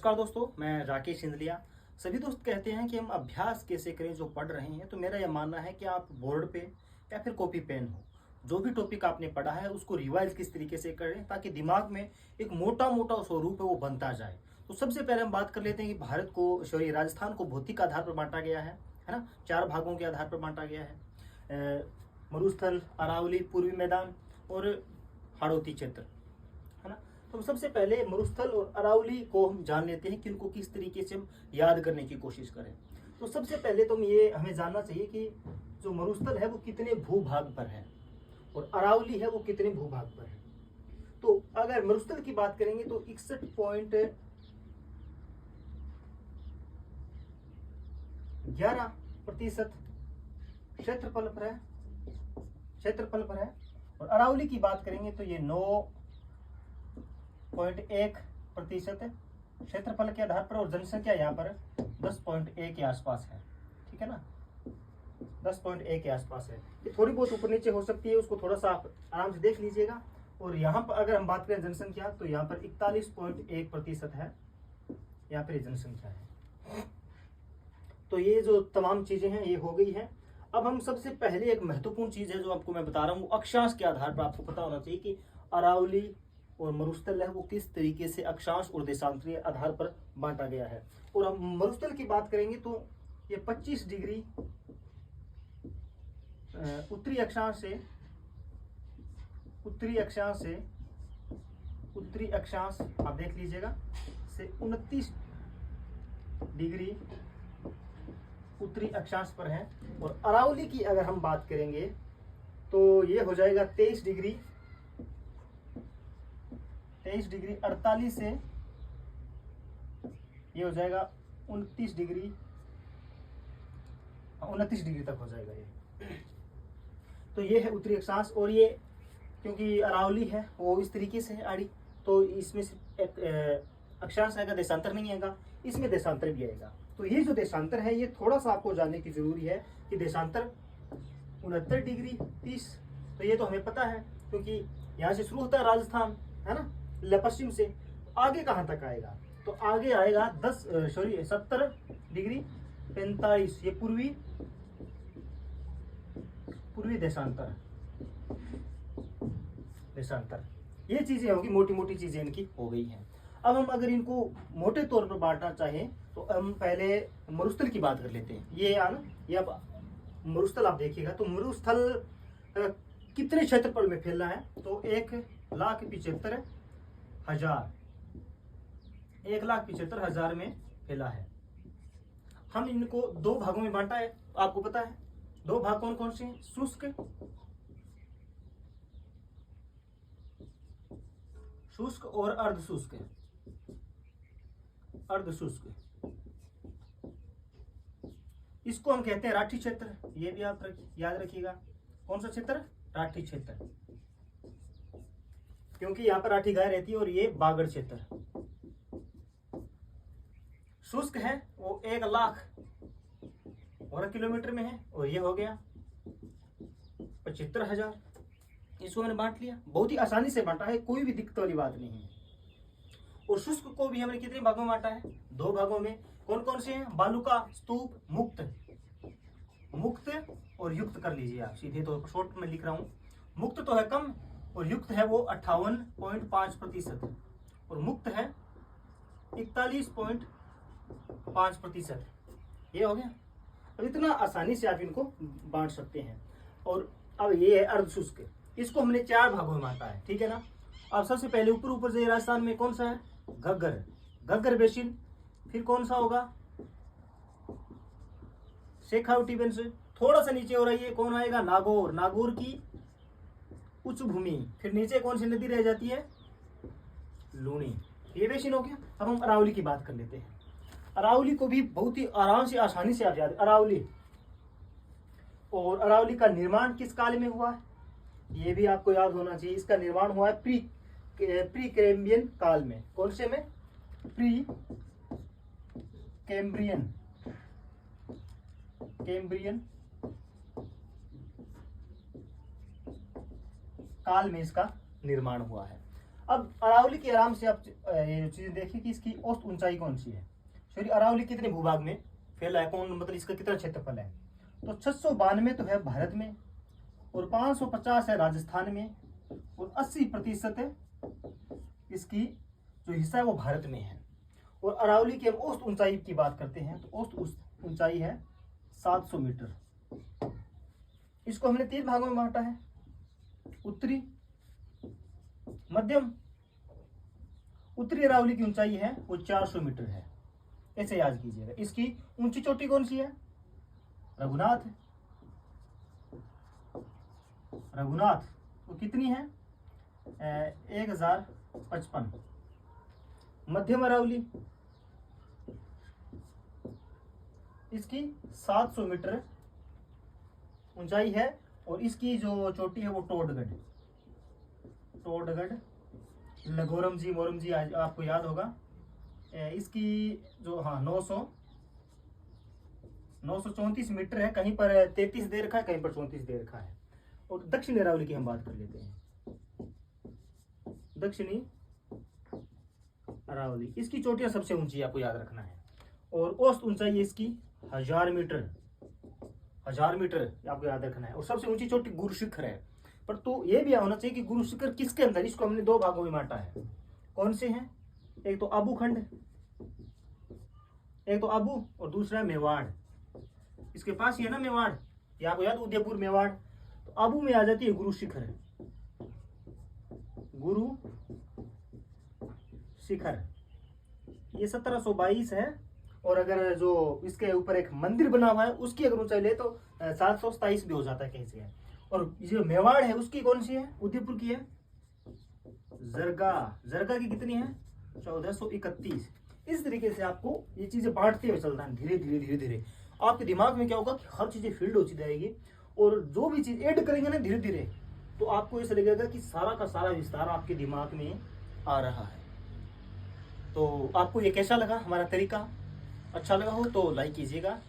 नमस्कार दोस्तों, मैं राकेश सिंधलिया। सभी दोस्त कहते हैं कि हम अभ्यास कैसे करें जो पढ़ रहे हैं। तो मेरा यह मानना है कि आप बोर्ड पे या फिर कॉपी पेन हो, जो भी टॉपिक आपने पढ़ा है उसको रिवाइज किस तरीके से करें ताकि दिमाग में एक मोटा मोटा स्वरूप है वो बनता जाए। तो सबसे पहले हम बात कर लेते हैं कि भारत को राजस्थान को भौतिक आधार पर बांटा गया है ना। 4 भागों के आधार पर बांटा गया है। मरुस्थल, अरावली, पूर्वी मैदान और हाड़ौती क्षेत्र, है ना। तो सबसे पहले मरुस्थल और अरावली को हम जान लेते हैं कि इनको किस तरीके से हम याद करने की कोशिश करें। तो सबसे पहले तो ये हमें जानना चाहिए कि जो मरुस्थल है वो कितने भूभाग पर है और अरावली है वो कितने भूभाग पर है। तो अगर मरुस्थल की बात करेंगे तो 61.11% क्षेत्रफल पर है और अरावली की बात करेंगे तो ये 9.1% क्षेत्रफल के आधार पर और जनसंख्या यहाँ पर 10.1 के आसपास है। ठीक है ना, 10.1 के आसपास है। ये थोड़ी बहुत ऊपर नीचे हो सकती है, उसको थोड़ा सा आप आराम से देख लीजिएगा। और यहाँ पर अगर हम बात करें जनसंख्या तो यहाँ पर 41.1% है, यहाँ पर जनसंख्या है। तो ये जो तमाम चीजें हैं ये हो गई है। अब हम सबसे पहले एक महत्वपूर्ण चीज है जो आपको मैं बता रहा हूँ, अक्षांश के आधार पर आपको पता होना चाहिए कि अरावली और मरुस्थल है वो किस तरीके से अक्षांश और देशांतरीय आधार पर बांटा गया है। और हम मरुस्थल की बात करेंगे तो ये 25 डिग्री उत्तरी अक्षांश आप देख लीजिएगा से 29 डिग्री उत्तरी अक्षांश पर है। और अरावली की अगर हम बात करेंगे तो ये हो जाएगा 23 डिग्री 48 से ये हो जाएगा 29 डिग्री तक हो जाएगा ये। तो ये है उत्तरी अक्षांश। और ये क्योंकि अरावली है वो इस तरीके से है आड़ी, तो इसमें अक्षांश आएगा, देशांतर नहीं आएगा, इसमें देशांतर भी आएगा। तो ये जो देशांतर है ये थोड़ा सा आपको जानने की जरूरी है कि देशांतर 69 डिग्री 30, तो ये तो हमें पता है क्योंकि यहाँ से शुरू होता है राजस्थान, है ना, पश्चिम से आगे कहाँ तक आएगा तो आगे आएगा 70 डिग्री 45, ये पूर्वी देशांतर। ये चीजें होगी, मोटी मोटी चीजें इनकी हो गई हैं। अब हम अगर इनको मोटे तौर पर बांटना चाहें तो हम पहले मरुस्थल की बात कर लेते हैं। ये अब मरुस्थल आप देखिएगा तो मरुस्थल कितने क्षेत्रफल में फैला है तो 1,75,000 में फैला है। हम इनको 2 भागों में बांटा है, आपको पता है 2 भाग कौन कौन से हैं, शुष्क और अर्धशुष्क। इसको हम कहते हैं राठी क्षेत्र, ये भी आप याद रखिएगा। कौन सा क्षेत्र, राठी क्षेत्र, क्योंकि यहाँ पर राठी गाय रहती है। और ये बागड़ क्षेत्र। शुष्क है वो 1,00,000 वर्ग किलोमीटर में है और ये हो गया 75,000। इसको मैंने बांट लिया, बहुत ही आसानी से बांटा है, कोई भी दिक्कत वाली बात नहीं है। और शुष्क को भी हमने कितने भागों में बांटा है, 2 भागों में। कौन कौन से हैं, बालुका, स्तूप, मुक्त और युक्त कर लीजिए आप सीधे, तो शॉर्ट में लिख रहा हूं। मुक्त तो है कम और युक्त है वो 58.5% और मुक्त है 41.5%। ये हो गया। अब इतना आसानी से आप इनको बांट सकते हैं। और अब ये है अर्धशुष्क, इसको हमने 4 भागों में बांटा है, ठीक है ना। अब सबसे पहले ऊपर से राजस्थान में कौन सा है, घग्गर बेसिन। फिर कौन सा होगा, शेखावटी बेसिन। थोड़ा सा नीचे हो रही है, कौन आएगा, नागौर की उच्च भूमि। फिर नीचे कौन सी नदी रह जाती है, लूनी। ये बेसिन हो गया। अब हम अरावली की बात कर लेते हैं। अरावली को भी बहुत ही आराम से आसानी से आप याद, अरावली का निर्माण किस काल में हुआ है, ये भी आपको याद होना चाहिए। इसका निर्माण हुआ है प्री कैम्ब्रियन काल में। कौन से में, प्री कैम्ब्रियन काल में इसका निर्माण हुआ है। अब अरावली की आराम से आप ये चीजें देखिए कि इसकी औसत ऊंचाई कौन सी है। सॉरी, अरावली कितने भूभाग में फैला है, कौन मतलब इसका कितना क्षेत्रफल है। तो 692 तो है भारत में, और 550 है राजस्थान में, और 80% इसकी जो हिस्सा है वो भारत में है। और अरावली की हम औसत ऊंचाई की बात करते हैं तो औसत ऊंचाई है 700 मीटर। इसको हमने 3 भागों में बांटा है, उत्तरी, मध्यम। उत्तरी अरावली की ऊंचाई है वो 400 मीटर है, ऐसे याद कीजिएगा। इसकी ऊंची चोटी कौन सी है? रघुनाथ। रघुनाथ वो कितनी है? 1055। मध्यम अरावली इसकी 700 मीटर ऊंचाई है, और इसकी जो चोटी है वो टोडगढ़, लगोरम जी, मोरम जी आपको याद होगा। इसकी जो 934 मीटर है, कहीं पर 33 दे रखा है, कहीं पर 34 दे रखा है। और दक्षिणी अरावली की हम बात कर लेते हैं। दक्षिणी अरावली इसकी चोटियां सबसे ऊंची आपको याद रखना है, और औसत ऊंचाई इसकी 1000 मीटर। 1000 मीटर आपको याद रखना है, और सबसे ऊंची चोटी गुरु शिखर है। पर तो ये भी होना चाहिए कि गुरु शिखर किसके अंदर, इसको हमने 2 भागों में बांटा है। कौन से हैं? एक तो आबू खंड, एक तो आबू, और दूसरा है मेवाड़। इसके पास ही है ना मेवाड़, ये आपको याद, उदयपुर मेवाड़। तो आबू में आ जाती है गुरु शिखर, गुरु शिखर। ये 1722 है, और अगर जो इसके ऊपर एक मंदिर बना हुआ है उसकी अगर ऊंचाई ले तो 727 भी हो जाता है कहीं से है। और जो मेवाड़ है उसकी कौन सी है? उदयपुर की है, जरगा। जरगा की कितनी है? 1431। इस तरीके से आपको ये चीजें बांटते हुए चलना है, धीरे धीरे धीरे धीरे। आपके दिमाग में क्या होगा कि हर चीजें फील्ड होती जाएगी, और जो भी चीज ऐड करेंगे ना धीरे धीरे, तो आपको ऐसा लगेगा कि सारा का सारा विस्तार आपके दिमाग में आ रहा है। तो आपको ये कैसा लगा हमारा तरीका? अच्छा लगा हो तो लाइक कीजिएगा,